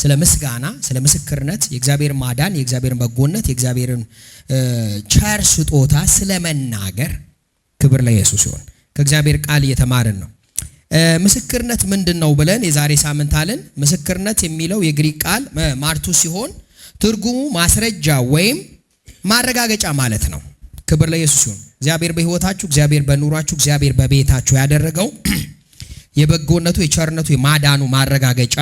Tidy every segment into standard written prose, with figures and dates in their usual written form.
ስለ ምስጋና፣ ስለ ምስክርነት፣ የእግዚአብሔር ማዳን፣ የእግዚአብሔር በጎነት፣ የእግዚአብሔርን ቸር ስጦታ ስለመናገር ክብር ለኢየሱስ ይሁን። ከእግዚአብሔር ቃል እየተማርን ነው። ምስክርነት ምንድነው ብለን የዛሬ ሳምንት አለን። ምስክርነት የሚለው የግሪክ ቃል ማርቱ ሲሆን ትርጉሙ ማስረጃ ወይም ማረጋገጫ ማለት ነው። ክብር ለኢየሱስ ይሁን። እግዚአብሔር በህይወታችሁ፣ እግዚአብሔር በኑሯችሁ፣ እግዚአብሔር በቤታችሁ ያደረገው የበጎነቱ፣ የቸርነቱ፣ የማዳኑ ማረጋገጫ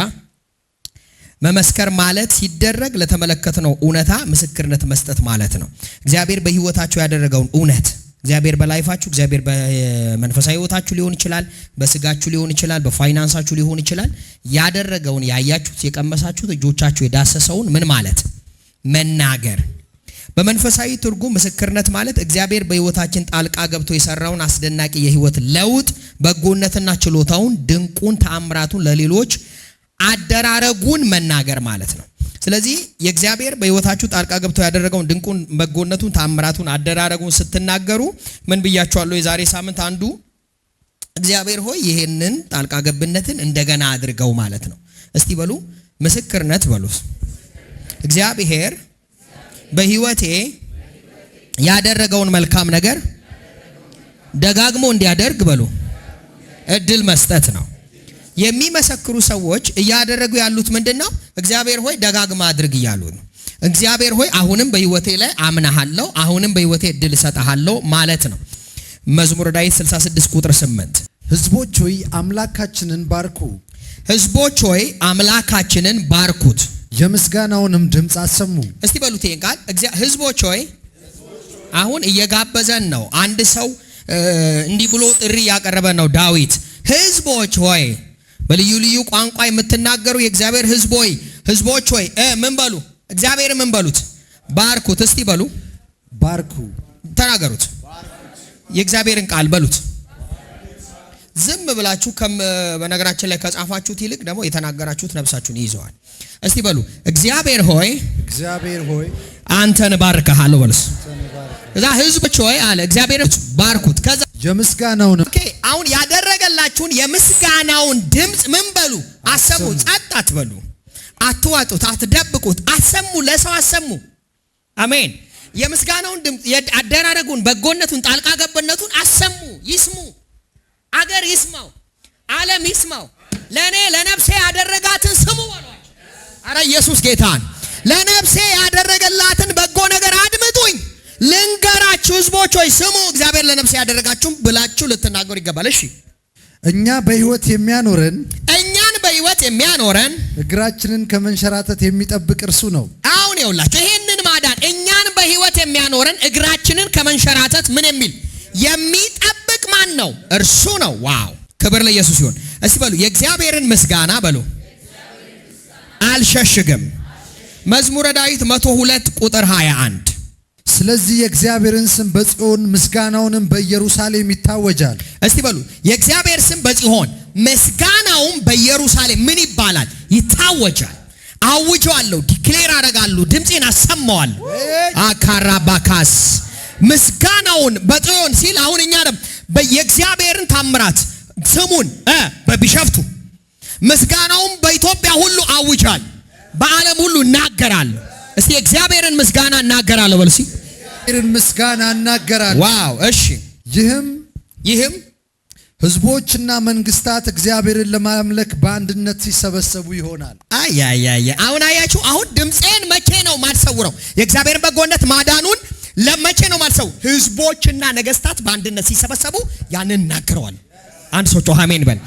መመስከር ማለት ሲደረግ ለተመለከትነው እውነታ ምስክርነት መስጠት ማለት ነው። እግዚአብሔር በህይወታችሁ ያደረገውን እውነት፣ እግዚአብሔር በላይፋችሁ፣ እግዚአብሔር በመንፈሳዊ ህይወታችሁ ሊሆን ይችላል፣ በስጋችሁ ሊሆን ይችላል፣ በፋይናንሳችሁ ሊሆን ይችላል። ያደረገውን ያያችሁት፣ የቀመሳችሁት፣ እጆቻችሁ የዳሰሰውን ምን ማለት መናገር። በመንፈሳዊ ትርጉም ምስክርነት ማለት እግዚአብሔር በህይወታችን ጣልቃ ገብቶ የሰራውን አስደናቂ የህይወት ለውጥ፣ በጎነትና ችሎታውን፣ ድንቁን ተአምራቱን ለሌሎች አደራረጉን መናገር ማለት ነው። ስለዚህ የእግዚአብሔር በህይወታችሁ ጣልቃ ገብቶ ያደረገውን ድንቁን፣ በጎነቱን፣ ተአምራቱን፣ አደራረጉን ስትናገሩ ምን ብያችኋለሁ? የዛሬ ሳምንት አንዱ እግዚአብሔር ሆይ ይሄንን ጣልቃ ገብነትን እንደገና አድርገው ማለት ነው። እስቲ በሉ ምስክርነት በሉ። እግዚአብሔር በህይወቴ ያደረገውን መልካም ነገር ደጋግሞ እንዲያደርግ በሉ እድል መስጠት ነው። የሚመሰክሩ ሰዎች እያደረጉ ያሉት ምንድነው? እግዚአብሔር ሆይ ደጋግማ አድርግ እያሉ ነው። እግዚአብሔር ሆይ አሁንም በህይወቴ ላይ አምናሃለሁ፣ አሁንም በህይወቴ እድል እሰጥሃለሁ ማለት ነው። መዝሙረ ዳዊት 66 ቁጥር 8 ህዝቦች ሆይ አምላካችንን ባርኩ፣ ህዝቦች ሆይ አምላካችንን ባርኩት፣ የምስጋናውንም ድምፅ አሰሙ። እስቲ በሉት ይሄን ቃል ህዝቦች ሆይ። አሁን እየጋበዘን ነው። አንድ ሰው እንዲህ ብሎ ጥሪ ያቀረበ ነው ዳዊት። ህዝቦች ሆይ፣ በልዩ ልዩ ቋንቋ የምትናገሩ የእግዚአብሔር ህዝቦች ሆይ ምን በሉ? እግዚአብሔር ምን በሉት? ባርኩት። እስቲ በሉ ባርኩ፣ ተናገሩት። የእግዚአብሔርን ቃል በሉት። ዝም ብላችሁ በነገራችን ላይ ከጻፋችሁት ይልቅ ደግሞ የተናገራችሁት ነፍሳችሁን ይይዘዋል። እስቲ በሉ እግዚአብሔር ሆይ አንተን ባርካለሁ በሉስ። እዛ ህዝቦች ሆይ አለ እግዚአብሔር ባርኩት። ከዛ የምስጋናውን አሁን ያደረገላችሁን የምስጋናውን ድምፅ ምን በሉ? አሰሙ። ጸጥ አትበሉ፣ አትዋጡት፣ አትደብቁት፣ አሰሙ፣ ለሰው አሰሙ። አሜን። የምስጋናውን ድምፅ፣ አደራረጉን፣ በጎነቱን፣ ጣልቃ ገብነቱን አሰሙ። ይስሙ፣ አገር ይስማው፣ ዓለም ይስማው። ለኔ ለነፍሴ ያደረጋትን ስሙ በሏቸው። አረ ኢየሱስ ጌታን። ለነፍሴ ያደረገላትን በጎ ነገር አድምጡኝ ልንገራችሁ። ህዝቦች ሆይ ስሙ፣ እግዚአብሔር ለነፍሴ ያደረጋችሁም ብላችሁ ልትናገሩ ይገባል። እሺ እኛን በህይወት የሚያኖረን እግራችንን ከመንሸራተት የሚጠብቅ እርሱ ነው። አሁን ይኸውላችሁ ይሄንን ማዳን እኛን በህይወት የሚያኖረን እግራችንን ከመንሸራተት ምን የሚል የሚጠብቅ ማን ነው? እርሱ ነው። ዋው ክብር ለኢየሱስ ይሁን። እስቲ በሉ የእግዚአብሔርን ምስጋና በሉ አልሸሽግም። መዝሙረ ዳዊት 102 ቁጥር 21 ስለዚህ የእግዚአብሔርን ስም በጽዮን ምስጋናውንም በኢየሩሳሌም ይታወጃል። እስቲ በሉ የእግዚአብሔር ስም በጽዮን ምስጋናውም በኢየሩሳሌም ምን ይባላል? ይታወጃል። አውጀዋለሁ፣ ዲክሌር አደርጋለሁ፣ ድምጼን አሰማዋለሁ። አካራባካስ ምስጋናውን በጽዮን ሲል አሁን እኛ የእግዚአብሔርን ታምራት ስሙን በቢሸፍቱ ምስጋናውን በኢትዮጵያ ሁሉ አውጃል፣ በዓለም ሁሉ እናገራለሁ። እስቲ እግዚአብሔርን ምስጋና እናገራለሁ በሉ። እስቲ እግዚአብሔርን ምስጋና እናገራለሁ። ዋው እሺ። ይህም ህዝቦችና መንግስታት እግዚአብሔርን ለማምለክ በአንድነት ሲሰበሰቡ ይሆናል። አሁን አያችሁ። አሁን ድምጼን መቼ ነው ማልሰውረው? የእግዚአብሔርን በጎነት ማዳኑን ለመቼ ነው ማልሰው? ህዝቦችና ነገስታት በአንድነት ሲሰበሰቡ ያንን እናገረዋል። አንድ ሰው ጮህ አሜን በል።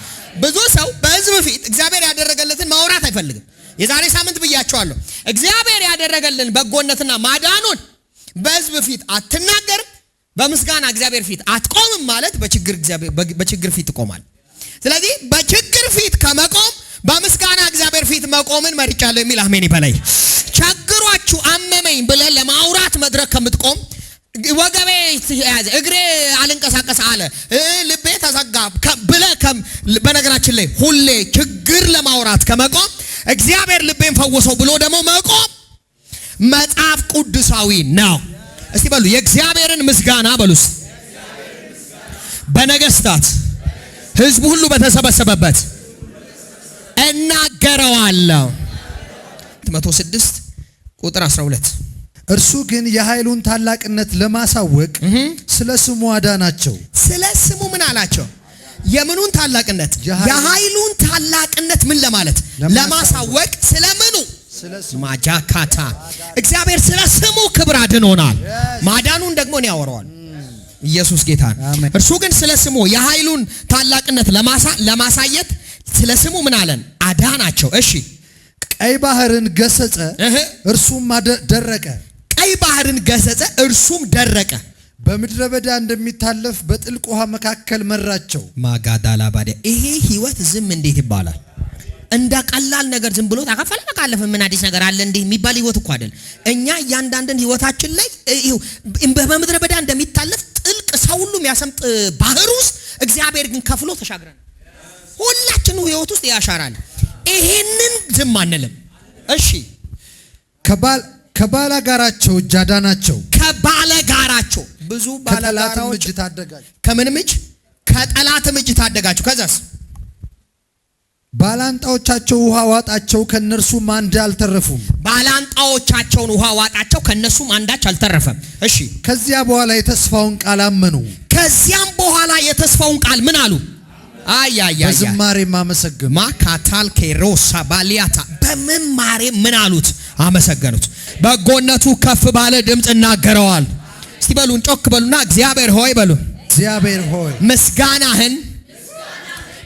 ብዙ ሰው በህዝብ ፊት እግዚአብሔር ያደረገለትን ማውራት አይፈልግም። የዛሬ ሳምንት ብያቸዋለሁ። እግዚአብሔር ያደረገልን በጎነትና ማዳኑን በህዝብ ፊት አትናገርም፣ በምስጋና እግዚአብሔር ፊት አትቆምም ማለት በችግር ፊት ትቆማል። ስለዚህ በችግር ፊት ከመቆም በምስጋና እግዚአብሔር ፊት መቆምን መርጫለሁ የሚል አሜን ይበላይ። ቸግሯችሁ አመመኝ ብለህ ለማውራት መድረክ ከምትቆም ወገቤ ያዘ፣ እግሬ አልንቀሳቀስ አለ፣ ልቤ ተዘጋ ብለህ በነገራችን ላይ ሁሌ ችግር ለማውራት ከመቆም እግዚአብሔር ልቤን ፈወሰው ብሎ ደግሞ መቆም መጽሐፍ ቅዱሳዊ ነው። እስቲ በሉ የእግዚአብሔርን ምስጋና በሉስ በነገስታት ህዝቡ ሁሉ በተሰበሰበበት እናገረዋለሁ። 106 ቁጥር 12 እርሱ ግን የኃይሉን ታላቅነት ለማሳወቅ ስለ ስሙ አዳናቸው። ስለ ስሙ ምን አላቸው? የምኑን ታላቅነት? የኃይሉን ታላቅነት ምን ለማለት? ለማሳወቅ። ስለምኑ? ማጃካታ እግዚአብሔር ስለ ስሙ ክብር አድኖናል። ማዳኑን ደግሞ ነው ያወራዋል። ኢየሱስ ጌታ ነው። እርሱ ግን ስለ ስሙ የኃይሉን ታላቅነት ለማሳየት ስለ ስሙ ምን አለን? አዳናቸው። እሺ ቀይ ባህርን ገሰጸ፣ እርሱም ደረቀ። ቀይ ባህርን ገሰጸ፣ እርሱም ደረቀ። በምድረ በዳ እንደሚታለፍ በጥልቅ ውሃ መካከል መራቸው። ማጋዳላ ባዲያ። ይሄ ህይወት ዝም እንዴት ይባላል? እንደ ቀላል ነገር ዝም ብሎ ታከፈለ ተካለፈ ምን አዲስ ነገር አለ እንዴ የሚባል ህይወት እኮ አይደል። እኛ እያንዳንዱን ህይወታችን ላይ በምድረ በዳ እንደሚታለፍ ጥልቅ ሰው ሁሉ የሚያሰምጥ ባህር ውስጥ እግዚአብሔር ግን ከፍሎ ተሻግረን ሁላችንም ህይወት ውስጥ ያሻራል። ይሄንን ዝም አንልም። እሺ ከባላጋራቸው እጅ አዳናቸው። ከባላጋራቸው ብዙ ባላጋራዎች ታደጋቸው። ከምንም እጅ? ከጠላትም እጅ ታደጋቸው። ከዛስ ባላንጣዎቻቸው ውሃ ዋጣቸው፣ ከነርሱም አንድ አልተረፉም። ባላንጣዎቻቸውን ውሃ ዋጣቸው፣ ከነሱም አንዳች አልተረፈም። እሺ ከዚያ በኋላ የተስፋውን ቃል አመኑ። ከዚያም በኋላ የተስፋውን ቃል ምን አሉ? በዝማሬ ማመሰገኑ። ማካታል ከሮሳ ባሊያታ በመማሬ ምን አሉት? አመሰገኑት። በጎነቱ ከፍ ባለ ድምጽ እናገረዋል። እስቲ በሉን ጮክ በሉና እግዚአብሔር ሆይ በሉ። እግዚአብሔር ሆይ ምስጋናህን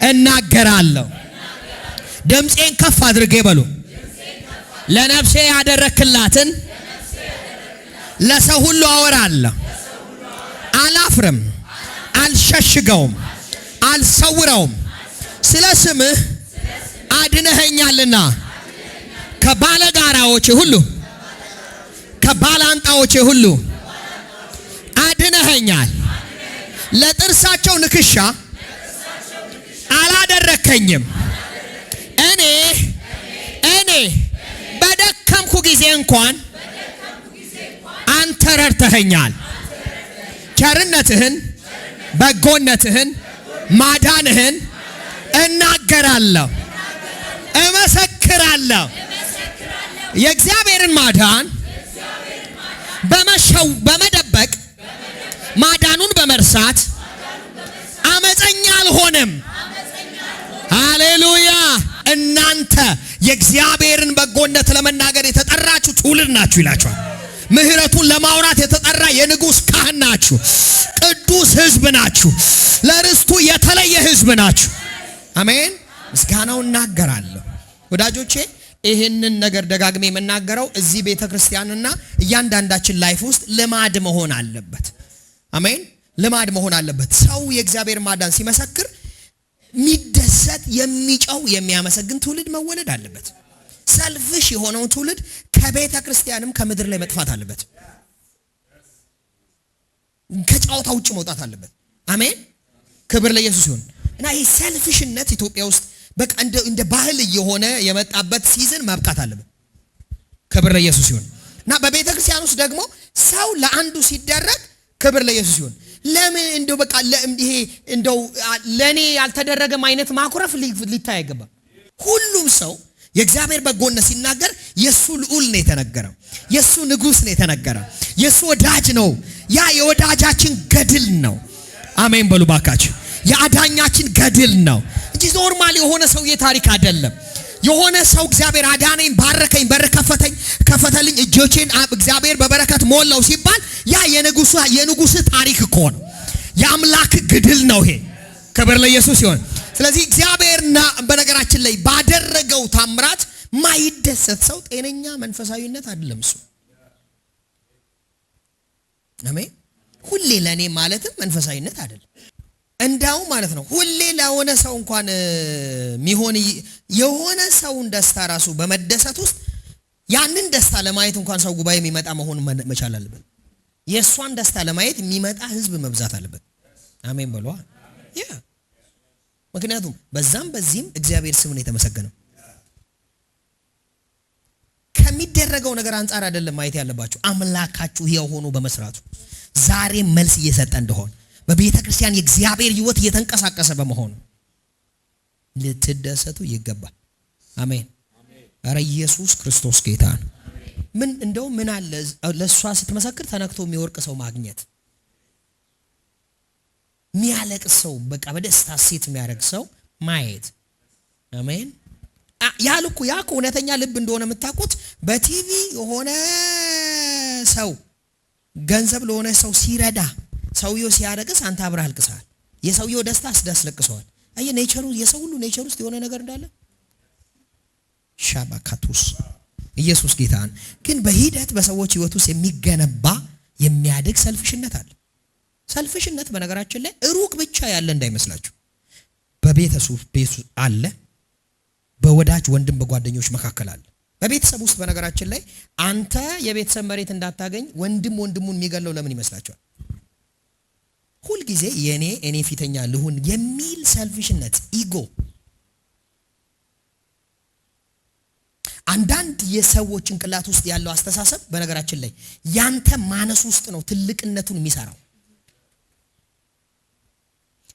እናገራለሁ። ድምጼን ከፍ አድርጌ በሉ። ለነፍሴ ያደረክላትን ለሰው ሁሉ አወራለሁ። አላፍርም፣ አልሸሽገውም፣ አልሰውረውም። ስለ ስምህ አድነኸኛልና ከባለጋራዎቼ ሁሉ ከባላንጣዎቼ ሁሉ አድነኸኛል። ለጥርሳቸው ንክሻ አላደረከኝም። እኔ በደከምኩ ጊዜ እንኳን አንተ ረድተኸኛል። ቸርነትህን፣ በጎነትህን፣ ማዳንህን እናገራለሁ፣ እመሰክራለሁ። የእግዚአብሔርን ማዳን በመደበቅ ማዳኑን በመርሳት አመፀኛ አልሆንም። ሃሌሉያ! እናንተ የእግዚአብሔርን በጎነት ለመናገር የተጠራችሁ ትውልድ ናችሁ ይላችኋል። ምህረቱን ለማውራት የተጠራ የንጉሥ ካህን ናችሁ። ቅዱስ ሕዝብ ናችሁ። ለርስቱ የተለየ ሕዝብ ናችሁ። አሜን። ምስጋናው እናገራለሁ። ወዳጆቼ ይህንን ነገር ደጋግሜ የምናገረው እዚህ ቤተክርስቲያንና እያንዳንዳችን ላይፍ ውስጥ ልማድ መሆን አለበት። አሜን። ልማድ መሆን አለበት። ሰው የእግዚአብሔር ማዳን ሲመሰክር የሚደሰት የሚጨው የሚያመሰግን ትውልድ መወለድ አለበት። ሰልፍሽ የሆነው ትውልድ ከቤተ ክርስቲያንም ከምድር ላይ መጥፋት አለበት። ከጫወታ ውጭ መውጣት አለበት። አሜን። ክብር ለኢየሱስ ይሁን። እና ይሄ ሰልፍሽነት ኢትዮጵያ ውስጥ በቃ እንደ ባህል እየሆነ የመጣበት ሲዝን ማብቃት አለበት። ክብር ለኢየሱስ ይሁን። እና በቤተ ክርስቲያን ውስጥ ደግሞ ሰው ለአንዱ ሲደረግ ክብር ለኢየሱስ ይሁን። ለምን እንደው በቃ ይሄ እንደው ለኔ ያልተደረገም አይነት ማኩረፍ ሊታይ አይገባም። ሁሉም ሰው የእግዚአብሔር በጎነት ሲናገር የሱ ልዑል ነው የተነገረው፣ የሱ ንጉሥ ነው የተነገረው፣ የሱ ወዳጅ ነው። ያ የወዳጃችን ገድል ነው። አሜን በሉ ባካችሁ። የአዳኛችን ገድል ነው እንጂ ኖርማል የሆነ ሰው የታሪክ አይደለም። የሆነ ሰው እግዚአብሔር አዳነኝ፣ ባረከኝ፣ በር ከፈተልኝ፣ እጆቼን እግዚአብሔር በበረከት ሞላው ሲባል ያ የንጉሥ ታሪክ እኮ ነው። የአምላክ ገድል ነው ይሄ። ክብር ለኢየሱስ ይሁን። ስለዚህ እግዚአብሔርና በነገራችን ላይ ባደረገው ታምራት ማይደሰት ሰው ጤነኛ መንፈሳዊነት አይደለም እሱ። አሜን። ሁሌ ለኔ ማለትም መንፈሳዊነት አይደለም። እንዳው ማለት ነው ሁሌ ለሆነ ሰው እንኳን ሚሆን የሆነ ሰውን ደስታ ራሱ በመደሰት ውስጥ ያንን ደስታ ለማየት እንኳን ሰው ጉባኤ የሚመጣ መሆን መቻል አለበት። የእሷን ደስታ ለማየት የሚመጣ ህዝብ መብዛት አለበት። አሜን በሏ። ምክንያቱም በዛም በዚህም እግዚአብሔር ስም ነው የተመሰገነው። ከሚደረገው ነገር አንጻር አይደለም ማየት ያለባችሁ፣ አምላካችሁ ሕያው ሆኖ በመስራቱ ዛሬ መልስ እየሰጠ እንደሆነ በቤተ ክርስቲያን የእግዚአብሔር ሕይወት እየተንቀሳቀሰ በመሆኑ ልትደሰቱ ይገባል። አሜን። ኧረ ኢየሱስ ክርስቶስ ጌታ ነው። ምን እንደው ምን አለ ለሷ ስትመሰክር ተነክቶ የሚወርቅ ሰው ማግኘት፣ የሚያለቅስ ሰው በቃ በደስታ ሴት የሚያደርግ ሰው ማየት። አሜን። ያልኩ ያኮ እውነተኛ ልብ እንደሆነ የምታውቁት በቲቪ የሆነ ሰው ገንዘብ ለሆነ ሰው ሲረዳ ሰውየው ሲያለቅስ አንተ አብረህ አልቅሰሃል። የሰውየው ደስታ አስደስለቅሰዋል። አየ ኔቸሩ የሰው ሁሉ ኔቸር ውስጥ የሆነ ነገር እንዳለ ሻባካቱስ ኢየሱስ ጌታን ግን በሂደት በሰዎች ህይወት ውስጥ የሚገነባ የሚያድግ ሰልፍሽነት አለ። ሰልፍሽነት በነገራችን ላይ ሩቅ ብቻ ያለ እንዳይመስላችሁ። በቤተሰብ ቤት አለ፣ በወዳጅ ወንድም በጓደኞች መካከል አለ። በቤተሰብ ውስጥ በነገራችን ላይ አንተ የቤተሰብ መሬት እንዳታገኝ ወንድም ወንድሙን የሚገለው ለምን ይመስላችኋል? ሁል ጊዜ እኔ ፊተኛ ልሁን የሚል ሰልፊሽነት ኢጎ። አንዳንድ የሰዎች ጭንቅላት ውስጥ ያለው አስተሳሰብ በነገራችን ላይ ያንተ ማነስ ውስጥ ነው ትልቅነቱን የሚሰራው።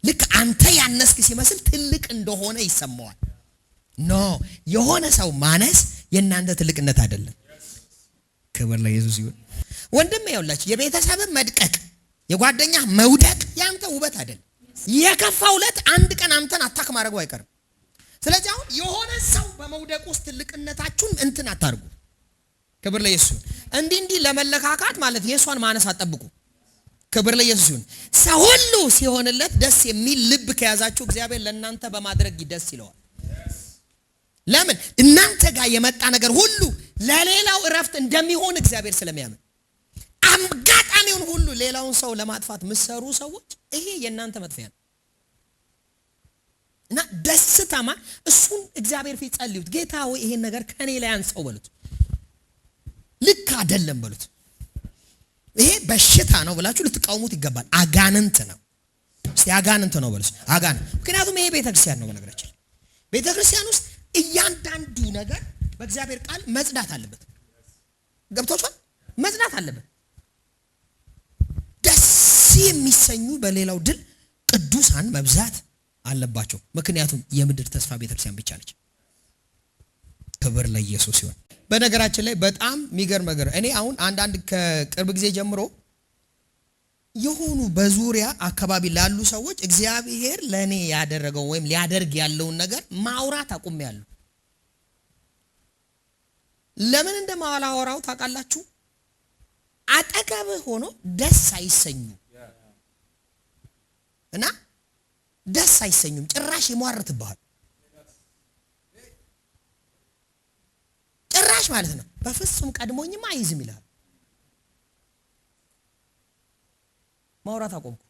ልክ አንተ ያነስክ ሲመስል ትልቅ እንደሆነ ይሰማዋል። ኖ የሆነ ሰው ማነስ የእናንተ ትልቅነት አይደለም። ክብር ለኢየሱስ ይሁን። ወንድም ያውላችሁ የቤተሰብ መድቀቅ የጓደኛ መውደቅ ያንተ ውበት አይደለም። የከፋው ዕለት አንድ ቀን አንተን አታክ ማድረጉ አይቀርም። ስለዚህ አሁን የሆነ ሰው በመውደቅ ውስጥ ትልቅነታችሁን እንትን አታርጉ። ክብር ለኢየሱስ። እንዲህ ለመለካካት ማለት የሷን ማነስ አጠብቁ። ክብር ለኢየሱስ ይሁን። ሰው ሁሉ ሲሆንለት ደስ የሚል ልብ ከያዛችሁ እግዚአብሔር ለእናንተ በማድረግ ደስ ይለዋል። ለምን? እናንተ ጋር የመጣ ነገር ሁሉ ለሌላው እረፍት እንደሚሆን እግዚአብሔር ስለሚያምን አጋጣሚውን ሁሉ ሌላውን ሰው ለማጥፋት ምሰሩ ሰዎች ይሄ የእናንተ መጥፊያ ነው። እና ደስታማ እሱን እግዚአብሔር ፊት ጸልዩት። ጌታ ሆይ ይሄን ነገር ከኔ ላይ አንሳው በሉት። ልክ አይደለም በሉት። ይሄ በሽታ ነው ብላችሁ ልትቃወሙት ይገባል። አጋንንት ነው። እስቲ አጋንንት ነው በሉት። አጋንንት። ምክንያቱም ይሄ ቤተክርስቲያን ነው። በነገራችን ቤተክርስቲያን ውስጥ እያንዳንዱ ነገር በእግዚአብሔር ቃል መጽዳት አለበት። ገብቶሻል? መጽዳት አለበት። ደስ የሚሰኙ በሌላው ድል ቅዱሳን መብዛት አለባቸው። ምክንያቱም የምድር ተስፋ ቤተክርስቲያን ብቻ ነች። ክብር ለኢየሱስ ይሁን። በነገራችን ላይ በጣም የሚገርም ነገር እኔ አሁን አንዳንድ ከቅርብ ጊዜ ጀምሮ የሆኑ በዙሪያ አካባቢ ላሉ ሰዎች እግዚአብሔር ለኔ ያደረገው ወይም ሊያደርግ ያለውን ነገር ማውራት አቁሜያለሁ። ለምን እንደማላወራው ታውቃላችሁ? አጠገብህ ሆኖ ደስ አይሰኙ እና ደስ አይሰኙም። ጭራሽ ይሟርትብሃል። ጭራሽ ማለት ነው በፍጹም ቀድሞኝማ አይዝም ይላል። ማውራት አቆምኩ።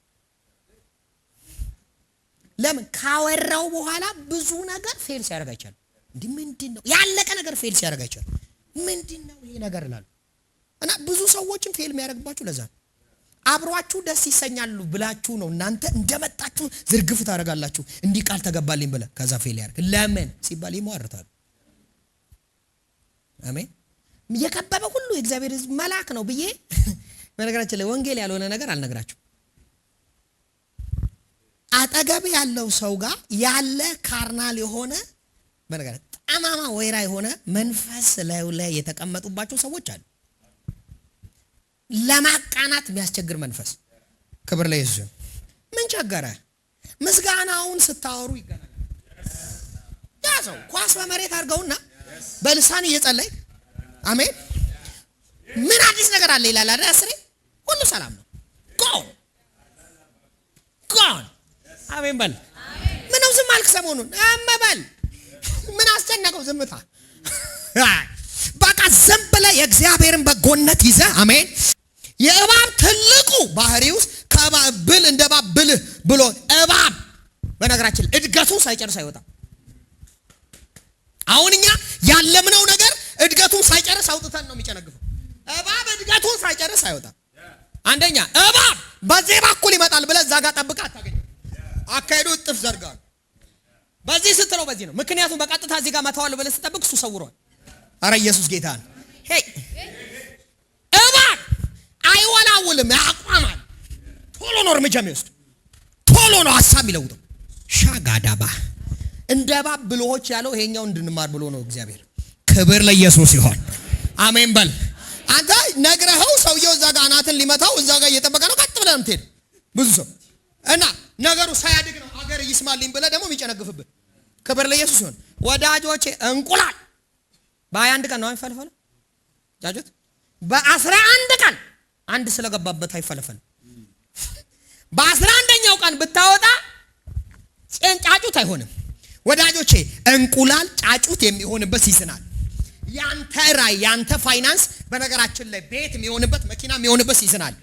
ለምን? ካወራው በኋላ ብዙ ነገር ፌል ሲያደርግ አይቻልም። እንዴ ምንድነው ያለቀ ነገር ፌል ሲያደርግ አይቻልም። ምንድነው ይሄ ነገር እላለሁ። እና ብዙ ሰዎችም ፌል የሚያደርግባችሁ ለዛ ነው። አብሯችሁ ደስ ይሰኛሉ ብላችሁ ነው እናንተ እንደመጣችሁ ዝርግፍ ታደርጋላችሁ። እንዲህ ቃል ተገባልኝ ብለ ከዛ ፌል ያደርግ። ለምን ሲባል ይሟርታል። አሜን። የከበበ ሁሉ የእግዚአብሔር ሕዝብ መልአክ ነው ብዬ በነገራችን ላይ ወንጌል ያልሆነ ነገር አልነግራችሁ። አጠገብ ያለው ሰው ጋር ያለ ካርናል የሆነ በነገራችን ጠማማ ወይራ የሆነ መንፈስ ላይ የተቀመጡባቸው ሰዎች አሉ። ለማቃናት የሚያስቸግር መንፈስ። ክብር ለኢየሱስ። ምን ቸገረ? ምስጋናውን ስታወሩ ይገናኛል። ያ ሰው ኳስ በመሬት አድርገውና በልሳን እየጸለይ አሜን ምን አዲስ ነገር አለ ይላል አይደል? አስሬ ሁሉ ሰላም ነው። ጎን አሜን በል። ምነው ዝም አልክ ሰሞኑን? አመበል ምን አስጨነቀው? ዝምታ። በቃ ዝም ብለህ የእግዚአብሔርን በጎነት ይዘህ አሜን። የእባብ ትልቁ ባህሪ ውስጥ ከእባብ ብል እንደ እባብ ብልህ ብሎ እባብ በነገራችን እድገቱን ሳይጨርስ አይወጣም። አሁን እኛ ያለምነው ነገር እድገቱን ሳይጨርስ አውጥተን ነው የሚጨነግፈው። እባብ እድገቱን ሳይጨርስ አይወጣም። አንደኛ እባብ በዚህ በኩል ይመጣል ብለህ እዛ ጋር ጠብቀህ አታገኘው። አካሄዱ እጥፍ ዘርጋል። በዚህ ስትለው በዚህ ነው። ምክንያቱም በቀጥታ እዚህ ጋር መታወል ብለህ ስትጠብቅ እሱ ሰውሯል። አረ ኢየሱስ ጌታ ነው። ሄይ እባብ አይወላውልም፣ ያቋማል። ቶሎ ነው እርምጃ የሚወስድ፣ ቶሎ ነው ሐሳብ የሚለውጠው። ሻጋዳባ እንደ እባብ ብልሆች ያለው ይሄኛው እንድንማር ብሎ ነው እግዚአብሔር። ክብር ለኢየሱስ ይሁን። አሜን በል። አንተ ነግረኸው ሰውየው እዛ ጋር አናትን ሊመታው እዛ ጋር እየጠበቀ ነው። ቀጥ ብለህ የምትሄድ ብዙ ሰው እና ነገሩ ሳያድግ ነው አገር ይስማልኝ ብለህ ደግሞ የሚጨነግፍብህ። ክብር ለኢየሱስ ይሁን። ወዳጆቼ እንቁላል በ21 ቀን ነው አይፈለፈልም። ጃጁት በ11 ቀን አንድ ስለገባበት አይፈለፈልም። በ11ኛው ቀን ብታወጣ ጫጩት አይሆንም። ወዳጆቼ እንቁላል ጫጩት የሚሆንበት ሲዝናል። ያንተ ራይ ያንተ ፋይናንስ በነገራችን ላይ ቤት የሚሆንበት መኪና የሚሆንበት ሲዝናል።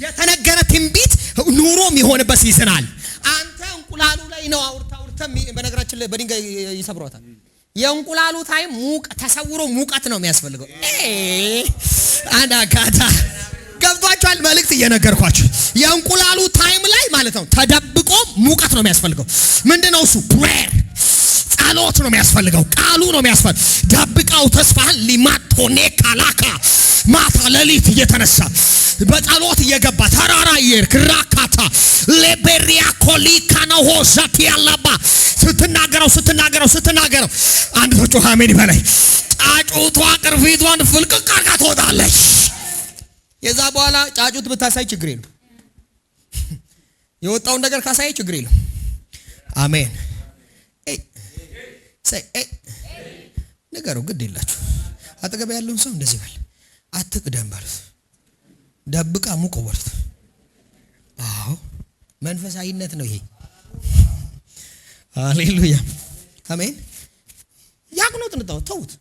የተነገረ ትንቢት ኑሮ የሚሆንበት ሲዝናል። አንተ እንቁላሉ ላይ ነው አውርታ በነገራችን ላይ በድንጋይ ይሰብሯታል። የእንቁላሉ ታይም ተሰውሮ ሙቀት ነው የሚያስፈልገው። አናካታ ገብቷችኋል? መልእክት እየነገርኳችሁ የእንቁላሉ ታይም ላይ ማለት ነው ተደብቆ ሙቀት ነው የሚያስፈልገው። ምንድነው እሱ? ፕሬየር ጸሎት ነው የሚያስፈልገው። ቃሉ ነው የሚያስፈልገው። ደብቀው ተስፋህን ሊማቶኔ ካላካ ማታ ሌሊት እየተነሳ በጸሎት እየገባ ተራራ ይርክራካታ ለቤሪያ ኮሊካ ነው ሆዛቲ ያላባ ስትናገረው አንድ ተጮህ አሜን በላይ ጫጩቷ ቅርፊቷን ፍልቅቅ አርጋ ትወጣለች። የዛ በኋላ ጫጩት ብታሳይ ችግር የለም። የወጣውን ነገር ካሳይ ችግር የለም። አሜን ነገሩ ግድ የላችሁ። አጠገብ ያለውን ሰው እንደዚህ በል፣ አትቅደም በሉት፣ ደብቃ ሙቆ በሉት። አዎ መንፈሳዊነት ነው ይሄ። ሃሌሉያ አሜን። ያቅኖት እንጣው ተውት።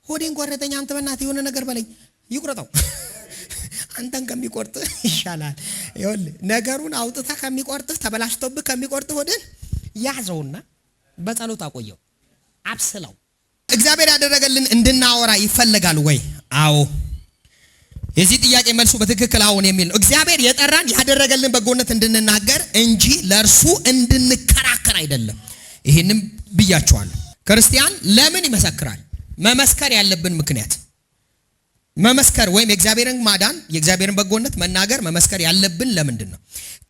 ሆዴን ቆረጠኝ አንተ በእናትህ የሆነ ነገር በለኝ፣ ይቁረጠው። አንተን ከሚቆርጥ ይሻላል። ይኸውልህ ነገሩን አውጥታ ከሚቆርጥ ተበላሽቶብህ ከሚቆርጥ ሆድን ያዘውና በጸሎት አቆየው፣ አብስለው። እግዚአብሔር ያደረገልን እንድናወራ ይፈልጋል ወይ? አዎ። የዚህ ጥያቄ መልሱ በትክክል አዎን የሚል ነው። እግዚአብሔር የጠራን ያደረገልን በጎነት እንድንናገር እንጂ ለእርሱ እንድንከራከር አይደለም። ይሄንም ብያቸዋለሁ። ክርስቲያን ለምን ይመሰክራል? መመስከር ያለብን ምክንያት መመስከር ወይም የእግዚአብሔርን ማዳን የእግዚአብሔርን በጎነት መናገር መመስከር ያለብን ለምንድን ነው?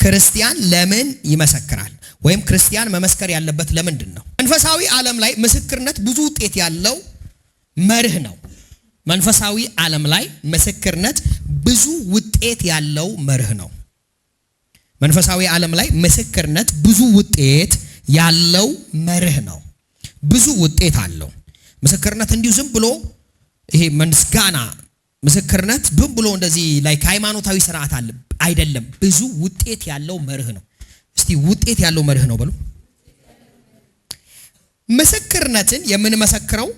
ክርስቲያን ለምን ይመሰክራል? ወይም ክርስቲያን መመስከር ያለበት ለምንድን ነው? መንፈሳዊ ዓለም ላይ ምስክርነት ብዙ ውጤት ያለው መርህ ነው። መንፈሳዊ ዓለም ላይ ምስክርነት ብዙ ውጤት ያለው መርህ ነው። መንፈሳዊ ዓለም ላይ ምስክርነት ብዙ ውጤት ያለው መርህ ነው። ብዙ ውጤት አለው ምስክርነት። እንዲሁ ዝም ብሎ ይሄ ምስጋና ምስክርነት ዝም ብሎ እንደዚህ ላይ ሃይማኖታዊ ስርዓት አለ አይደለም። ብዙ ውጤት ያለው መርህ ነው። እስቲ ውጤት ያለው መርህ ነው በሉ። ምስክርነትን የምንመሰክረው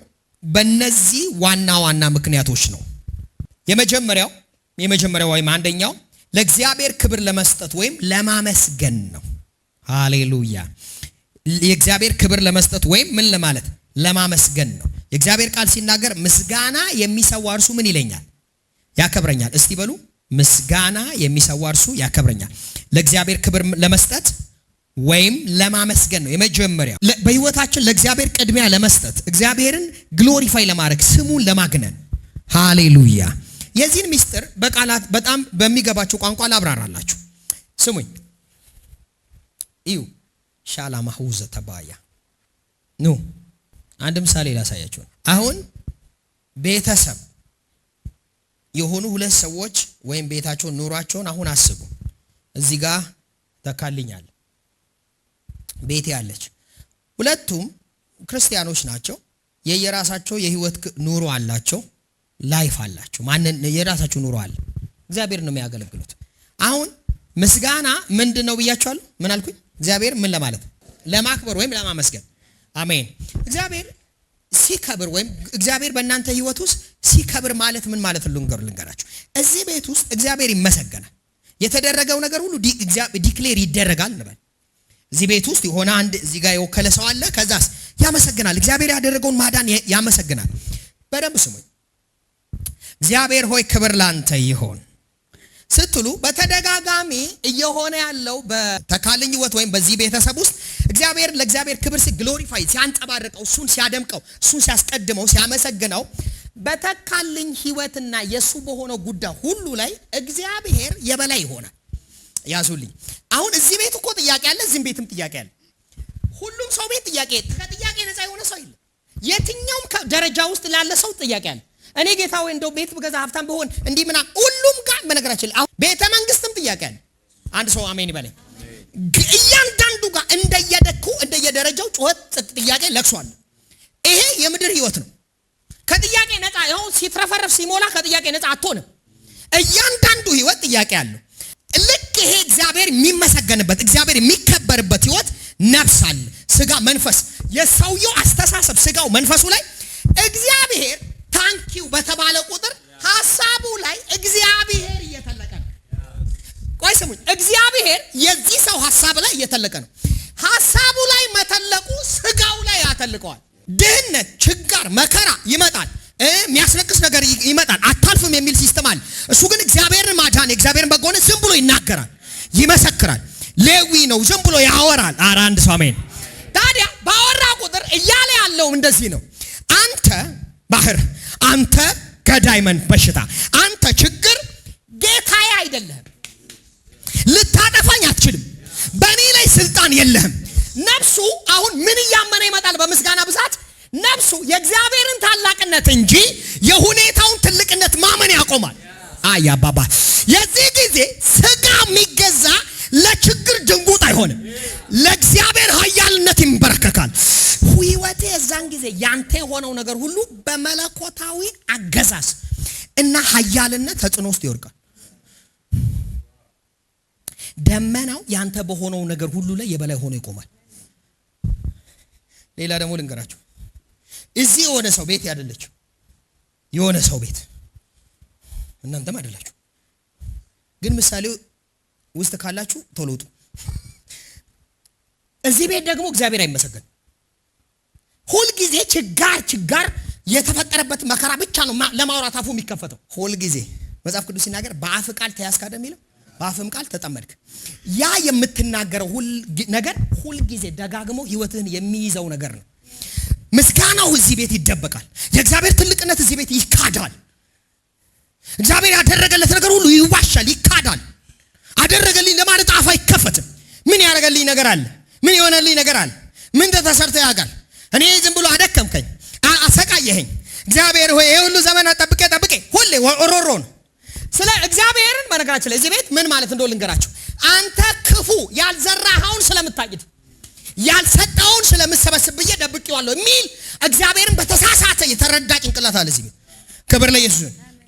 በእነዚህ ዋና ዋና ምክንያቶች ነው። የመጀመሪያው ወይም አንደኛው ለእግዚአብሔር ክብር ለመስጠት ወይም ለማመስገን ነው። ሃሌሉያ። የእግዚአብሔር ክብር ለመስጠት ወይም ምን ለማለት ለማመስገን ነው። የእግዚአብሔር ቃል ሲናገር ምስጋና የሚሰዋ እርሱ ምን ይለኛል? ያከብረኛል። እስቲ በሉ ምስጋና የሚሰዋ እርሱ ያከብረኛል። ለእግዚአብሔር ክብር ለመስጠት ወይም ለማመስገን ነው የመጀመሪያው። በህይወታችን ለእግዚአብሔር ቅድሚያ ለመስጠት እግዚአብሔርን ግሎሪፋይ ለማድረግ ስሙን ለማግነን። ሃሌሉያ። የዚህን ምስጢር በቃላት በጣም በሚገባቸው ቋንቋ ላብራራላችሁ። ስሙኝ። እዩ ሻላማ ሁዘ ተባያ ኑ አንድ ምሳሌ ላሳያችሁ። አሁን ቤተሰብ የሆኑ ሁለት ሰዎች ወይም ቤታቸውን ኑሯቸውን አሁን አስቡ። እዚህ ጋር ተካልኛል ቤቴ ያለች። ሁለቱም ክርስቲያኖች ናቸው። የየራሳቸው የህይወት ኑሮ አላቸው፣ ላይፍ አላቸው። የራሳቸው ኑሮ አለ። እግዚአብሔር ነው የሚያገለግሉት። አሁን ምስጋና ምንድነው ብያችኋለሁ። ምን አልኩኝ? እግዚአብሔር ምን ለማለት ለማክበር ወይም ለማመስገን። አሜን። እግዚአብሔር ሲከብር ወይም እግዚአብሔር በእናንተ ህይወት ውስጥ ሲከብር ማለት ምን ማለት ልንገራችሁ። እዚህ ቤት ውስጥ እግዚአብሔር ይመሰገናል። የተደረገው ነገር ሁሉ ዲክሌር ይደረጋል እንበል። እዚህ ቤት ውስጥ የሆነ አንድ እዚህ ጋር የወከለ ሰው አለ። ከዛስ ያመሰግናል። እግዚአብሔር ያደረገውን ማዳን ያመሰግናል። በደንብ ስሙኝ። እግዚአብሔር ሆይ ክብር ላንተ ይሆን ስትሉ በተደጋጋሚ እየሆነ ያለው በተካልኝ ህይወት ወይም በዚህ ቤተሰብ ውስጥ እግዚአብሔር ለእግዚአብሔር ክብር ግሎሪፋይ ሲያንጸባርቀው፣ እሱን ሲያደምቀው፣ እሱን ሲያስቀድመው፣ ሲያመሰግነው በተካልኝ ህይወትና የሱ በሆነው ጉዳይ ሁሉ ላይ እግዚአብሔር የበላይ ይሆናል። ያዙልኝ። አሁን እዚህ ቤት እኮ ጥያቄ አለ፣ እዚህም ቤትም ጥያቄ አለ። ሁሉም ሰው ቤት ከጥያቄ ነፃ የሆነ ሰው የለም። የትኛውም ደረጃ ውስጥ ላለ ሰው ጥያቄ አለ። እኔ ጌታ ወይ እንደው ቤት ብገዛ ሀብታም ብሆን እንዲህ ምናምን ሁሉም ጋር በነገራችን አሁን ቤተ መንግስትም ጥያቄ አለ። አንድ ሰው አሜን ይበለኝ። እያንዳንዱ ጋር እንደየደረጃው ጩኸት፣ ጥያቄ፣ ለቅሶ አለ። ይሄ የምድር ህይወት ነው። ከጥያቄ ነፃ ይኸው ሲትረፈረፍ ሲሞላ ከጥያቄ ነፃ አትሆንም። እያንዳንዱ ህይወት ጥያቄ አለው። ልክ ይሄ እግዚአብሔር የሚመሰገንበት እግዚአብሔር የሚከበርበት ህይወት ነፍስ አለ፣ ስጋ፣ መንፈስ። የሰውየው አስተሳሰብ ስጋው መንፈሱ ላይ እግዚአብሔር ታንኪው በተባለ ቁጥር ሐሳቡ ላይ እግዚአብሔር እየተለቀ ነው። ቆይ ስሙኝ፣ እግዚአብሔር የዚህ ሰው ሐሳብ ላይ እየተለቀ ነው። ሐሳቡ ላይ መተለቁ ስጋው ላይ ያተልቀዋል። ድህነት፣ ችግር፣ መከራ ይመጣል። የሚያስለቅስ ነገር ይመጣል። አታልፍም የሚል ሲስተም አለ። እሱ ግን እግዚአብሔርን ማዳን የእግዚአብሔርን በጎነት ዝም ብሎ ይናገራል፣ ይመሰክራል። ሌዊ ነው ዝም ብሎ ያወራል። ኧረ አንድ ሰው አሜን። ታዲያ ባወራ ቁጥር እያለ ያለው እንደዚህ ነው። አንተ ባህር፣ አንተ ገዳይ በሽታ፣ አንተ ችግር ጌታዬ አይደለህም። ልታጠፋኝ አትችልም። በእኔ ላይ ስልጣን የለህም። ነፍሱ አሁን ምን እያመነ ይመጣል? በምስጋና ብዛት ነፍሱ የእግዚአብሔርን ታላቅነት እንጂ የሁኔታውን ትልቅነት ማመን ያቆማል። አያባባ የዚህ ጊዜ ስጋ የሚገዛ ለችግር ድንጉጥ አይሆንም። ለእግዚአብሔር ኃያልነት ይንበረከካል። ህይወቴ የዛን ጊዜ ያንተ የሆነው ነገር ሁሉ በመለኮታዊ አገዛዝ እና ኃያልነት ተጽዕኖ ውስጥ ይወድቃል። ደመናው ያንተ በሆነው ነገር ሁሉ ላይ የበላይ ሆኖ ይቆማል። ሌላ ደግሞ ልንገራችሁ። እዚህ የሆነ ሰው ቤት ያደለችው የሆነ ሰው ቤት እናንተም አይደላችሁ፣ ግን ምሳሌው ውስጥ ካላችሁ ቶሎ ውጡ። እዚህ ቤት ደግሞ እግዚአብሔር አይመሰገን። ሁልጊዜ ችጋር የተፈጠረበት መከራ ብቻ ነው ለማውራት አፉ የሚከፈተው። ሁልጊዜ መጽሐፍ ቅዱስ ሲናገር በአፍ ቃል ተያዝክ አይደል የሚለው፣ በአፍም ቃል ተጠመድክ። ያ የምትናገረው ነገር ሁልጊዜ ደጋግሞ ህይወትህን የሚይዘው ነገር ነው። ምስጋናው እዚህ ቤት ይደበቃል። የእግዚአብሔር ትልቅነት እዚህ ቤት ይካዳል። እግዚአብሔር ያደረገለት ነገር ሁሉ ይዋሻል፣ ይካዳል። አደረገልኝ ለማለት አፍ አይከፈትም። ምን ያደረገልኝ ነገር አለ? ምን የሆነልኝ ነገር አለ? ምን ተሰርተ ያጋል? እኔ ዝም ብሎ አደከምከኝ፣ አሰቃየኸኝ። እግዚአብሔር ሆይ ይሄ ሁሉ ዘመን ጠብቄ ሁሌ ኦሮሮ ነው። ስለ እግዚአብሔርን በነገራችን ላይ እዚህ ቤት ምን ማለት እንደው ልንገራችሁ። አንተ ክፉ ያልዘራኸውን ስለምታጭድ ያልሰጠውን ስለምሰበስብ ብዬ ደብቄዋለሁ የሚል እግዚአብሔርን በተሳሳተ የተረዳ ጭንቅላት አለ እዚህ ቤት። ክብር ለኢየሱስ።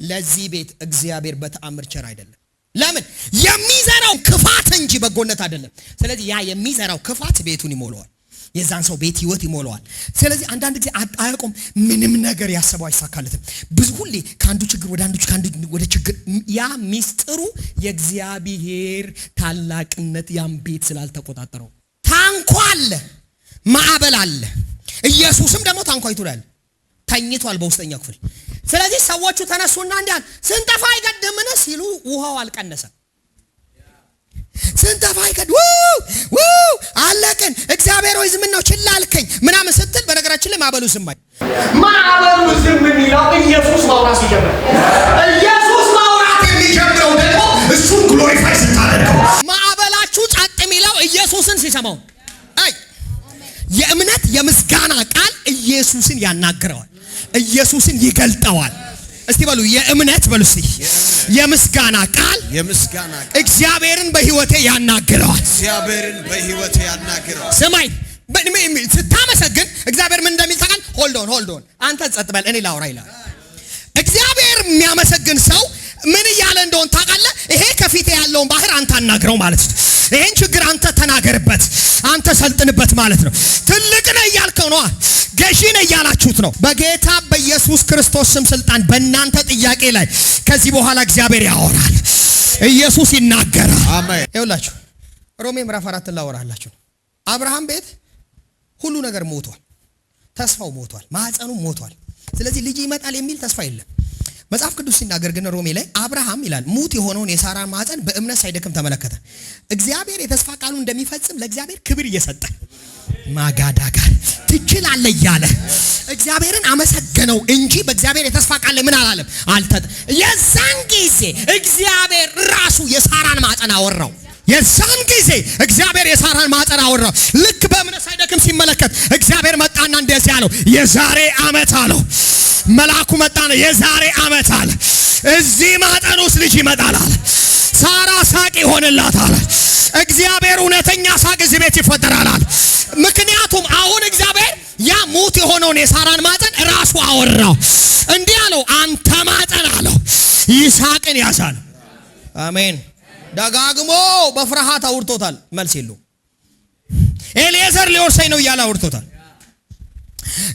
ለዚህ ቤት እግዚአብሔር በተአምር ቸር አይደለም። ለምን? የሚዘራው ክፋት እንጂ በጎነት አይደለም። ስለዚህ ያ የሚዘራው ክፋት ቤቱን ይሞላዋል፣ የዛን ሰው ቤት ህይወት ይሞላዋል። ስለዚህ አንዳንድ ጊዜ አያቆም ምንም ነገር ያሰበው አይሳካለትም። ብዙ ሁሌ ከአንዱ ችግር ወደ አንዱ ወደ ችግር። ያ ሚስጥሩ የእግዚአብሔር ታላቅነት ያን ቤት ስላልተቆጣጠረው። ታንኳ አለ፣ ማዕበል አለ። ኢየሱስም ደግሞ ታንኳይቱ ላይ አለ፣ ተኝቷል በውስጠኛው ክፍል። ስለዚህ ሰዎቹ ተነሱና እንዲያል ስንጠፋ አይቀድምን ሲሉ ውሃው አልቀነሰም። ስንጠፋ አይቀድ አለቅን። እግዚአብሔር ሆይ ዝም ነው ችላ አልከኝ ምናምን ስትል በነገራችን ላይ ማዕበሉ ዝም አይል። ማዕበሉ ዝም የሚለው ኢየሱስ ማውራት ሲጀምር፣ ኢየሱስ ማውራት የሚጀምረው ደግሞ እሱን ግሎሪፋይ ስታደርገው። ማዕበላችሁ ጸጥ የሚለው ኢየሱስን ሲሰማው። አይ የእምነት የምስጋና ቃል ኢየሱስን ያናግረዋል፣ ኢየሱስን ይገልጠዋል። እስቲ በሉ የእምነት በሉ እስቲ የምስጋና ቃል እግዚአብሔርን በህይወቴ ያናግረዋል። ስማኝ ስታመሰግን እግዚአብሔር ምን እንደሚል ታውቃል? ሆልድ ኦን አንተ ጸጥ በል እኔ ላውራ ይላል። እግዚአብሔር የሚያመሰግን ሰው ምን እያለ እንደሆነ ታውቃለህ? ይሄ ከፊቴ ያለውን ባህር አንተ አናግረው ማለት ነው። ይሄን ችግር አንተ ተናገርበት፣ አንተ ሰልጥንበት ማለት ነው። ትልቅ ነህ እያልከው ነው፣ ገዢ ነህ እያላችሁት ነው። በጌታ በኢየሱስ ክርስቶስ ስም ስልጣን በእናንተ ጥያቄ ላይ ከዚህ በኋላ እግዚአብሔር ያወራል፣ ኢየሱስ ይናገራል። አሜን። ይኸውላችሁ ሮሜ ምዕራፍ 4 ላወራላችሁ። አብርሃም ቤት ሁሉ ነገር ሞቷል፣ ተስፋው ሞቷል፣ ማህፀኑ ሞቷል። ስለዚህ ልጅ ይመጣል የሚል ተስፋ የለም። መጽሐፍ ቅዱስ ሲናገር ግን ሮሜ ላይ አብርሃም ይላል ሙት የሆነውን የሳራን ማህፀን በእምነት ሳይደክም ተመለከተ። እግዚአብሔር የተስፋ ቃሉ እንደሚፈጽም ለእግዚአብሔር ክብር እየሰጠ ማጋዳ ጋር ትችላለህ እያለ እግዚአብሔርን አመሰገነው እንጂ በእግዚአብሔር የተስፋ ቃል ምን አላለም። የዛን ጊዜ እግዚአብሔር ራሱ የሳራን ማህፀን አወራው። የዛን ጊዜ እግዚአብሔር የሳራን ማፀን አወራው። ልክ በእምነት ሳይደክም ሲመለከት እግዚአብሔር መጣና እንደዚህ አለው፣ የዛሬ ዓመት አለው። መልአኩ መጣና የዛሬ ዓመት አለ እዚህ ማፀን ውስጥ ልጅ ይመጣል አለ። ሳራ ሳቅ ይሆንላታል። እግዚአብሔር እውነተኛ ሳቅ እዚህ ቤት ይፈጠራል አለ። ምክንያቱም አሁን እግዚአብሔር ያ ሙት የሆነውን የሳራን ማፀን ራሱ አወራው። እንዲህ አለው፣ አንተ ማፀን አለው ይስሐቅን ያዛል። አሜን። ደጋግሞ በፍርሃት አውርቶታል። መልስ የለውም። ኤሊያዘር ሊወርሰኝ ነው እያለ አውርቶታል።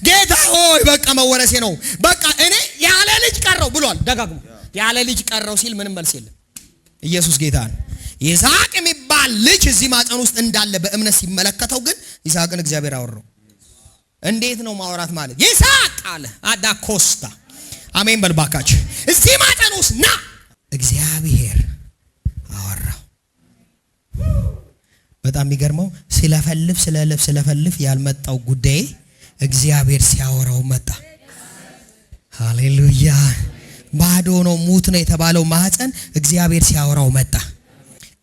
ጌታ ሆይ በቃ መወረሴ ነው፣ በቃ እኔ ያለ ልጅ ቀረው ብሏል። ደጋግሞ ያለ ልጅ ቀረው ሲል ምንም መልስ የለም። ኢየሱስ ጌታ ነው። ይስሐቅ የሚባል ልጅ እዚህ ማፀን ውስጥ እንዳለ በእምነት ሲመለከተው ግን ይስሐቅን እግዚአብሔር አወራው። እንዴት ነው ማውራት ማለት? ይስሐቅ አለ አዳ ኮስታ አሜን በልባካች እዚህ ማፀን ውስጥ ና እግዚአብሔር አወራው። በጣም የሚገርመው ስለፈልፍ ያልመጣው ጉዳይ እግዚአብሔር ሲያወራው መጣ። ሃሌሉያ። ባዶ ነው ሙት ነው የተባለው ማህፀን እግዚአብሔር ሲያወራው መጣ።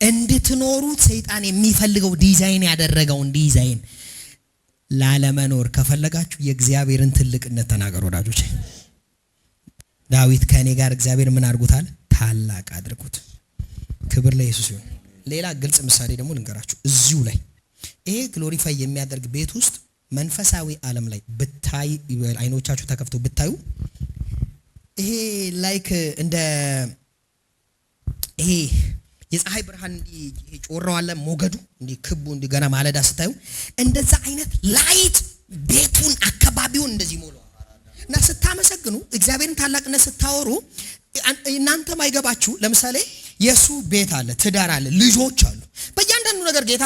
እንድትኖሩት ሰይጣን የሚፈልገው ዲዛይን ያደረገውን ዲዛይን ላለመኖር ከፈለጋችሁ የእግዚአብሔርን ትልቅነት ተናገሩ ወዳጆች። ዳዊት ከኔ ጋር እግዚአብሔር ምን አድርጉታል? ታላቅ አድርጉት። ክብር ለኢየሱስ ይሁን። ሌላ ግልጽ ምሳሌ ደግሞ ልንገራችሁ። እዚሁ ላይ ይሄ ግሎሪፋይ የሚያደርግ ቤት ውስጥ መንፈሳዊ ዓለም ላይ ብታይ አይኖቻችሁ ተከፍተው ብታዩ ይሄ ላይክ እንደ ይሄ የፀሐይ ብርሃን እንዲህ ጮራው አለ ሞገዱ እንዲህ ክቡ እንዲህ ገና ማለዳ ስታዩ እንደዛ አይነት ላይት ቤቱን አካባቢውን እንደዚህ ሞላው እና ስታመሰግኑ እግዚአብሔርን ታላቅነት ስታወሩ እናንተ ማይገባችሁ። ለምሳሌ የሱ ቤት አለ፣ ትዳር አለ፣ ልጆች አሉ። በእያንዳንዱ ነገር ጌታ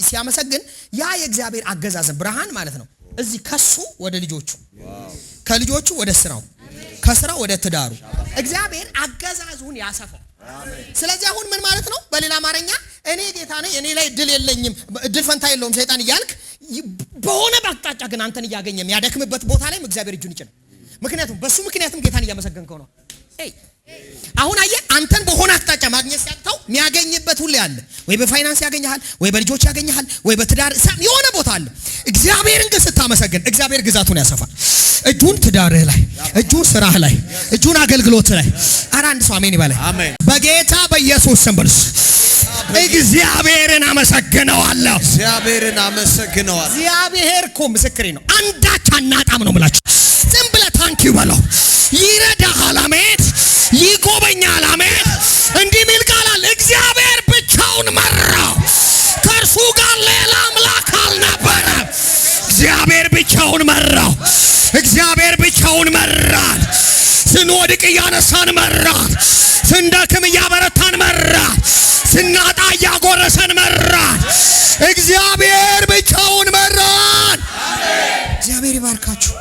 ሲያመሰግን ያ የእግዚአብሔር አገዛዝን ብርሃን ማለት ነው። እዚህ ከሱ ወደ ልጆቹ፣ ከልጆቹ ወደ ስራው፣ ከስራው ወደ ትዳሩ እግዚአብሔር አገዛዙን ያሰፋው። ስለዚህ አሁን ምን ማለት ነው? በሌላ አማርኛ እኔ ጌታ ነኝ፣ እኔ ላይ እድል የለኝም፣ እድል ፈንታ የለውም ሰይጣን እያልክ በሆነ አቅጣጫ ግን አንተን እያገኘ የሚያደክምበት ቦታ ላይ እግዚአብሔር እጁን ይጭናል። ምክንያቱም በሱ ምክንያቱም ጌታን እያመሰገንከው ነው። አሁን አየህ፣ አንተን በሆነ አቅጣጫ ማግኘት ሲያቅተው የሚያገኝበት ሁሉ ያለ ወይ በፋይናንስ ያገኘሃል፣ ወይ በልጆች ያገኘሃል፣ ወይ በትዳር የሆነ ቦታ አለ። እግዚአብሔርን ግን ስታመሰግን እግዚአብሔር ግዛቱን ያሰፋል። እጁን ትዳርህ ላይ፣ እጁን ስራህ ላይ፣ እጁን አገልግሎትህ ላይ። ኧረ አንድ ሰው አሜን ይበል። በጌታ በኢየሱስ ስም በሉስ። እግዚአብሔርን አመሰግነዋለሁ። እግዚአብሔርን አመሰግነዋለሁ። እግዚአብሔር እኮ ምስክሬ ነው። አንዳች አናጣም ነው የምላችሁ። ዝም ብለህ ታንኪው በለው። ይረዳሃል። አሜን። ይጎበኛል። አሜን። እንዲህ ሚል ቃል አለ። እግዚአብሔር ብቻውን መራው፣ ከእርሱ ጋር ሌላ አምላክ አልነበረም። እግዚአብሔር ብቻውን መራው። እግዚአብሔር ብቻውን መራን። ስንወድቅ እያነሳን መራን። ስንደክም እያበረታን መራን። ስናጣ እያጎረሰን መራን። እግዚአብሔር ብቻውን መራን። እግዚአብሔር ይባርካችሁ።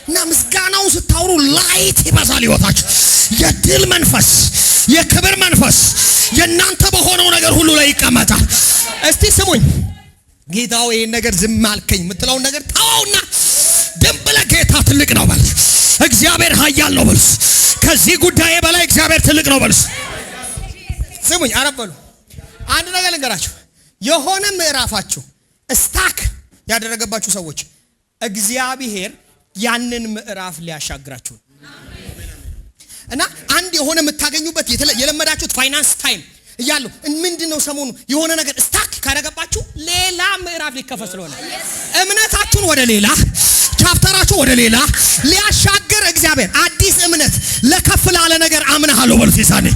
እና ምስጋናውን ስታወሩ ላይት ይበዛል ህይወታችሁ። የድል መንፈስ፣ የክብር መንፈስ የእናንተ በሆነው ነገር ሁሉ ላይ ይቀመጣል። እስቲ ስሙኝ። ጌታው ይሄን ነገር ዝም አልከኝ የምትለውን ነገር ተውና ደም ብለህ ጌታ ትልቅ ነው በል። እግዚአብሔር ኃያል ነው በል። ከዚህ ጉዳይ በላይ እግዚአብሔር ትልቅ ነው በል። ስሙኝ አረበሉ። አንድ ነገር ልንገራችሁ። የሆነ ምዕራፋችሁ ስታክ ያደረገባችሁ ሰዎች እግዚአብሔር ያንን ምዕራፍ ሊያሻግራችሁ እና አንድ የሆነ የምታገኙበት የለመዳችሁት ፋይናንስ ታይም እያለው ምንድነው ሰሞኑ የሆነ ነገር ስታክ ካደረገባችሁ ሌላ ምዕራፍ ሊከፈት ስለሆነ እምነታችሁን ወደ ሌላ ቻፕተራችሁ ወደ ሌላ ሊያሻገር እግዚአብሔር አዲስ እምነት ለከፍ ላለ ነገር አምናለሁ በሉት። ይሳኔ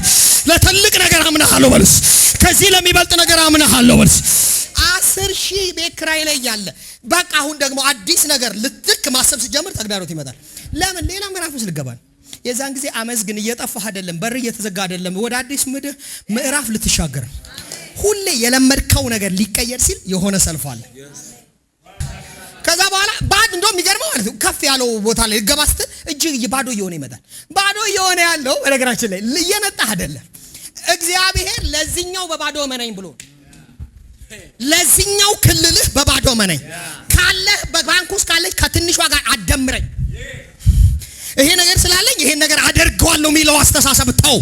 ለትልቅ ነገር አምናለሁ በሉት። ከዚህ ለሚበልጥ ነገር አምናለሁ በሉት። 10,000 ቤት ኪራይ ላይ ያለ በቃ አሁን ደግሞ አዲስ ነገር ልትክ ማሰብ ሲጀምር ተግዳሮት ይመጣል። ለምን? ሌላ ምዕራፍ ውስጥ ልገባል። የዛን ጊዜ አመዝግን እየጠፋህ አይደለም፣ በር እየተዘጋ አይደለም፣ ወደ አዲስ ምዕራፍ ልትሻገር። ሁሌ የለመድከው ነገር ሊቀየር ሲል የሆነ ሰልፍ አለ። ከዛ በኋላ ባድ እንደውም የሚገርመው ማለት ነው ከፍ ያለው ቦታ ላይ ልገባ ስትል እጅግ ባዶ እየሆነ ይመጣል። ባዶ እየሆነ ያለው በነገራችን ላይ እየነጣህ አይደለም። እግዚአብሔር ለዚህኛው በባዶ መነኝ ብሎ ለዚህኛው ክልልህ በባዶ መነኝ ካለህ በባንክ ውስጥ ካለህ ከትንሿ ጋር አደምረኝ። ይሄ ነገር ስላለኝ ይሄን ነገር አደርገዋለሁ የሚለው አስተሳሰብ ተው።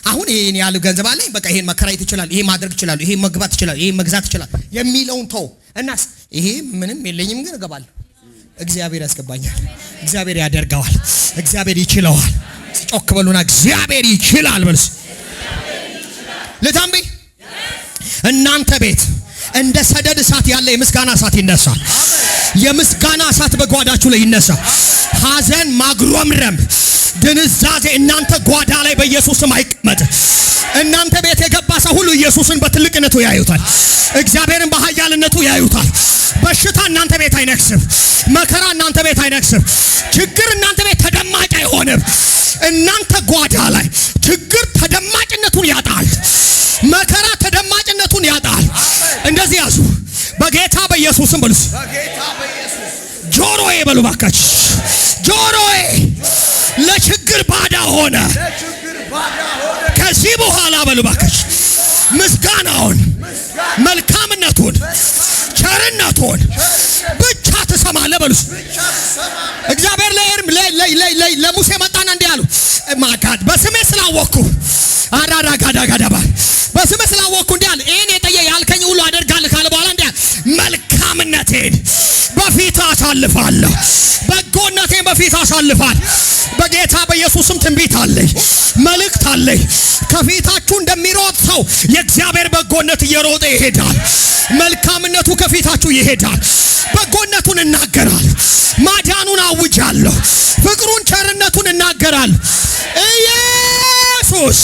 አሁን ይሄን ያለ ገንዘብ አለኝ በቃ ይሄን መከራየት ይችላል፣ ይሄ ማድረግ ይችላል፣ ይሄ መግባት ይችላል፣ ይሄ መግዛት ይችላል የሚለውን ተው እናስ ይሄ ምንም የለኝም ግን እገባለሁ። እግዚአብሔር ያስገባኛል፣ እግዚአብሔር ያደርገዋል፣ እግዚአብሔር ይችለዋል። ጮክ በሉና እግዚአብሔር ይችላል በሉስ። ለታምቢ እናንተ ቤት እንደ ሰደድ እሳት ያለ የምስጋና እሳት ይነሳል። የምስጋና እሳት በጓዳችሁ ላይ ይነሳል። ሐዘን፣ ማግሮምረም፣ ድንዛዜ እናንተ ጓዳ ላይ በኢየሱስ ስም አይቀመጥ። እናንተ ቤት የገባ ሰው ሁሉ ኢየሱስን በትልቅነቱ ያዩታል፣ እግዚአብሔርን በኃያልነቱ ያዩታል። በሽታ እናንተ ቤት አይነክስም፣ መከራ እናንተ ቤት አይነክስም፣ ችግር እናንተ ቤት ተደማጭ አይሆንም። እናንተ ጓዳ ላይ ችግር ተደማጭነቱን ያጣል፣ መከራ ተደማጭነቱን ያጣል። እንደዚህ ያዙ በጌታ በኢየሱስ ስም በሉስ። ጆሮዬ በሉ ባካች፣ ጆሮዬ ለችግር ባዳ ሆነ። ከዚህ በኋላ በሉ ባካች ምስጋናውን፣ መልካምነቱን፣ ቸርነቱን ብቻ ትሰማለህ በሉስ። እግዚአብሔር ለሙሴ መጣና እንዲህ አሉ ማጋድ በስሜ ስላወቅኩ አራራ ጋዳ ጋዳባ በስሜ ስላወቅኩ እንዲህ አለ እኔ የጠየ ያልከኝ ሁሉ አደርጋለሁ ካለ በኋላ እንዲህ አለ መልካምነቴን በፊት አሳልፋለሁ፣ በጎነቴን በፊት አሳልፋለሁ። በጌታ በኢየሱስም ትንቢት አለኝ፣ መልእክት አለኝ። ከፊታችሁ እንደሚሮጥ ሰው የእግዚአብሔር በጎነት እየሮጠ ይሄዳል። መልካምነቱ ከፊታችሁ ይሄዳል። በጎነቱን እናገራለሁ፣ ማዳኑን አውጃለሁ፣ ፍቅሩን ቸርነቱን እናገራለሁ። ኢየሱስ